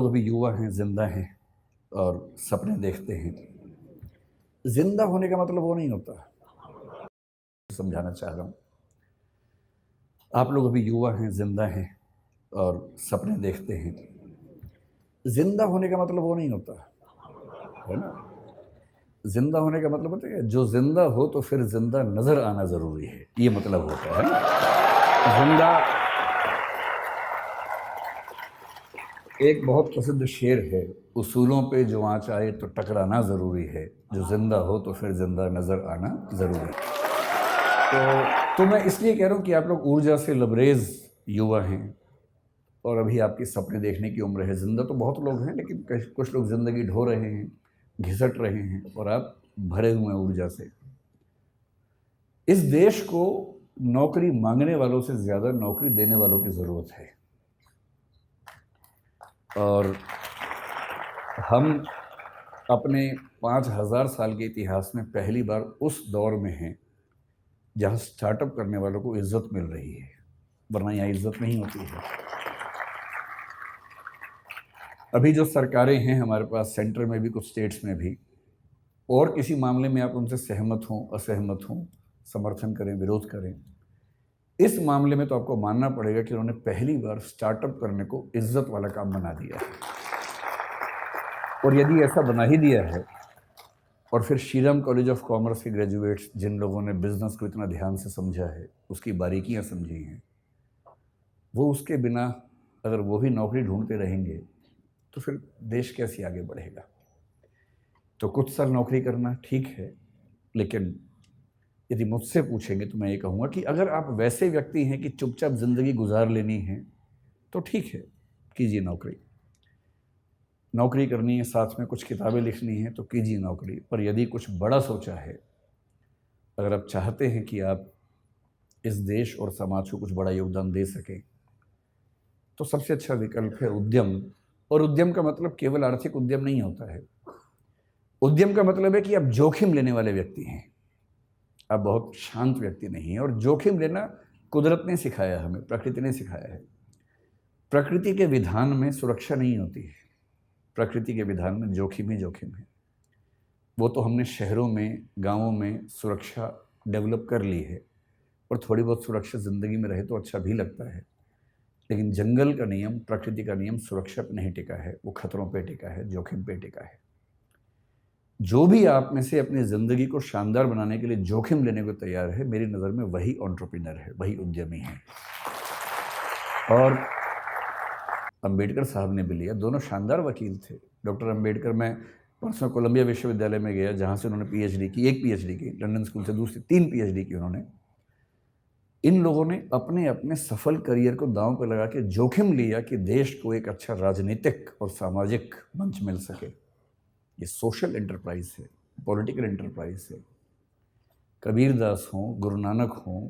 अभी युवा हैं, ज़िंदा हैं और सपने देखते हैं। ज़िंदा होने का मतलब वो नहीं होता, समझाना चाह रहा हूँ। आप लोग अभी युवा हैं, ज़िंदा हैं और सपने देखते हैं। ज़िंदा होने का मतलब वो नहीं होता, है ना? ज़िंदा होने का मतलब होता है जो ज़िंदा हो तो फिर ज़िंदा नज़र आना ज़रूरी है, ये मतलब होता है ना? ज़िंदा एक बहुत प्रसिद्ध शेर है, उसूलों पे जो आँच आए तो टकराना ज़रूरी है, जो ज़िंदा हो तो फिर ज़िंदा नज़र आना ज़रूरी है। तो मैं इसलिए कह रहा हूँ कि आप लोग ऊर्जा से लबरेज़ युवा हैं और अभी आपके सपने देखने की उम्र है। ज़िंदा तो बहुत लोग हैं, लेकिन कुछ लोग ज़िंदगी ढो रहे हैं, घिसट रहे हैं और आप भरे हुए हैं ऊर्जा से। इस देश को नौकरी मांगने वालों से ज़्यादा नौकरी देने वालों की ज़रूरत है और हम अपने 5000 साल के इतिहास में पहली बार उस दौर में हैं जहाँ स्टार्टअप करने वालों को इज्जत मिल रही है, वरना यहाँ इज्जत नहीं होती है। अभी जो सरकारें हैं हमारे पास, सेंटर में भी, कुछ स्टेट्स में भी, और किसी मामले में आप उनसे सहमत हों, असहमत हों, समर्थन करें, विरोध करें, इस मामले में तो आपको मानना पड़ेगा कि उन्होंने पहली बार स्टार्टअप करने को इज्जत वाला काम बना दिया है। और यदि ऐसा बना ही दिया है और फिर श्रीराम कॉलेज ऑफ कॉमर्स के ग्रेजुएट्स, जिन लोगों ने बिजनेस को इतना ध्यान से समझा है, उसकी बारीकियां समझी हैं, वो उसके बिना अगर वो भी नौकरी ढूंढते रहेंगे तो फिर देश कैसे आगे बढ़ेगा? तो कुछ साल नौकरी करना ठीक है, लेकिन यदि मुझसे पूछेंगे तो मैं ये कहूँगा कि अगर आप वैसे व्यक्ति हैं कि चुपचाप ज़िंदगी गुजार लेनी है तो ठीक है, कीजिए नौकरी। नौकरी करनी है, साथ में कुछ किताबें लिखनी है तो कीजिए नौकरी। पर यदि कुछ बड़ा सोचा है, अगर आप चाहते हैं कि आप इस देश और समाज को कुछ बड़ा योगदान दे सकें, तो सबसे अच्छा विकल्प है उद्यम। और उद्यम का मतलब केवल आर्थिक उद्यम नहीं होता है। उद्यम का मतलब है कि आप जोखिम लेने वाले व्यक्ति हैं, आप बहुत शांत व्यक्ति नहीं हैं। और जोखिम लेना कुदरत ने सिखाया, हमें प्रकृति ने सिखाया है। प्रकृति के विधान में सुरक्षा नहीं होती है, प्रकृति के विधान में जोखिम ही जोखिम है। वो तो हमने शहरों में, गांवों में सुरक्षा डेवलप कर ली है और थोड़ी बहुत सुरक्षा ज़िंदगी में रहे तो अच्छा भी लगता है, लेकिन जंगल का नियम, प्रकृति का नियम सुरक्षा पर नहीं टिका है, वो खतरों पे टिका है, जोखिम पे टिका है। जो भी आप में से अपनी ज़िंदगी को शानदार बनाने के लिए जोखिम लेने को तैयार है, मेरी नज़र में वही एंटरप्रेन्योर है, वही उद्यमी है। और अंबेडकर साहब ने भी लिया, दोनों शानदार वकील थे। डॉक्टर अंबेडकर, मैं परसों कोलंबिया विश्वविद्यालय में गया जहाँ से उन्होंने पीएचडी की, एक पीएचडी की, लंदन स्कूल से दूसरी 3 पीएचडी की उन्होंने। इन लोगों ने अपने अपने सफल करियर को दांव पर लगा के जोखिम लिया कि देश को एक अच्छा राजनीतिक और सामाजिक मंच मिल सके। ये सोशल एंटरप्राइज है, पॉलिटिकल एंटरप्राइज है। कबीर दास हों, गुरु नानक हों,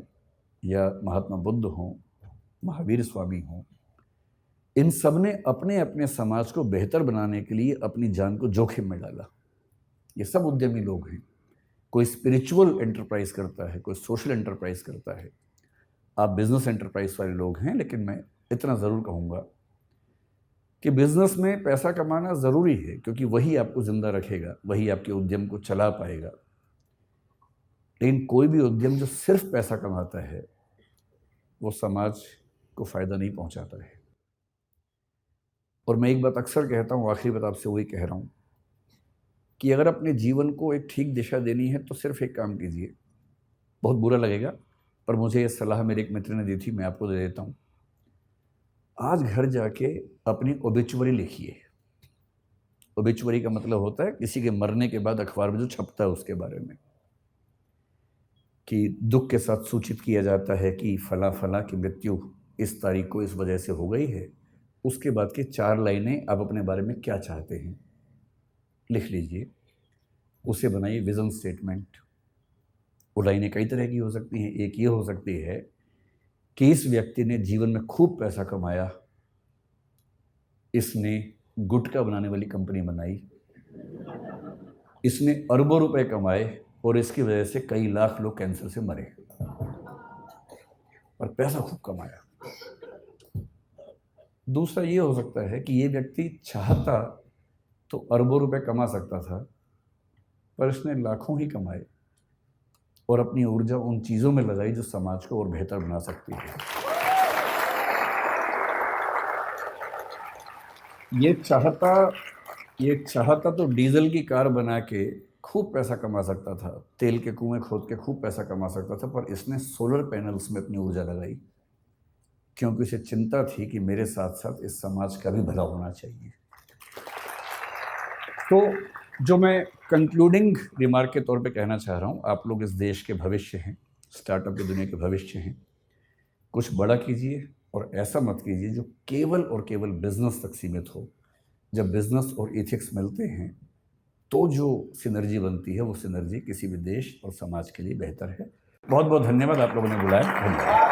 या महात्मा बुद्ध हों, महावीर स्वामी हों, इन सब ने अपने अपने समाज को बेहतर बनाने के लिए अपनी जान को जोखिम में डाला। ये सब उद्यमी लोग हैं। कोई स्पिरिचुअल एंटरप्राइज करता है, कोई सोशल एंटरप्राइज करता है। आप बिजनेस एंटरप्राइज वाले लोग हैं, लेकिन मैं इतना ज़रूर कहूँगा कि बिजनेस में पैसा कमाना ज़रूरी है, क्योंकि वही आपको ज़िंदा रखेगा, वही आपके उद्यम को चला पाएगा। लेकिन कोई भी उद्यम जो सिर्फ पैसा कमाता है, वो समाज को फ़ायदा नहीं पहुंचाता है। और मैं एक बात अक्सर कहता हूँ, आखिरी बात आपसे वही कह रहा हूँ कि अगर अपने जीवन को एक ठीक दिशा देनी है तो सिर्फ एक काम कीजिए। बहुत बुरा लगेगा, पर मुझे ये सलाह मेरे एक मित्र ने दी थी, मैं आपको दे देता हूँ। आज घर जाके अपनी ओबिचुअरी लिखिए। ओबिचुअरी का मतलब होता है किसी के मरने के बाद अखबार में जो छपता है उसके बारे में, कि दुख के साथ सूचित किया जाता है कि फला फला की मृत्यु इस तारीख को इस वजह से हो गई है। उसके बाद की 4 लाइनें आप अपने बारे में क्या चाहते हैं लिख लीजिए, उसे बनाइए विजन स्टेटमेंट। वो लाइनें कई तरह की हो सकती हैं। एक ये हो सकती है कि इस व्यक्ति ने जीवन में खूब पैसा कमाया, इसने गुटखा बनाने वाली कंपनी बनाई, इसने अरबों रुपए कमाए और इसकी वजह से कई लाख लोग कैंसर से मरे, और पैसा खूब कमाया। दूसरा ये हो सकता है कि ये व्यक्ति चाहता तो अरबों रुपए कमा सकता था, पर इसने लाखों ही कमाए और अपनी ऊर्जा उन चीज़ों में लगाई जो समाज को और बेहतर बना सकती है। ये चाहता तो डीजल की कार बना के खूब पैसा कमा सकता था, तेल के कुएं खोद के खूब पैसा कमा सकता था, पर इसने सोलर पैनल्स में अपनी ऊर्जा लगाई क्योंकि उसे चिंता थी कि मेरे साथ साथ इस समाज का भी भला होना चाहिए। तो जो मैं कंक्लूडिंग रिमार्क के तौर पे कहना चाह रहा हूँ, आप लोग इस देश के भविष्य हैं, स्टार्टअप की दुनिया के भविष्य हैं। कुछ बड़ा कीजिए और ऐसा मत कीजिए जो केवल और केवल बिजनेस तक सीमित हो। जब बिजनेस और एथिक्स मिलते हैं तो जो सिनर्जी बनती है वो सिनर्जी किसी भी देश और समाज के लिए बेहतर है। बहुत बहुत धन्यवाद, आप लोगों ने बुलाया। धन्यवाद।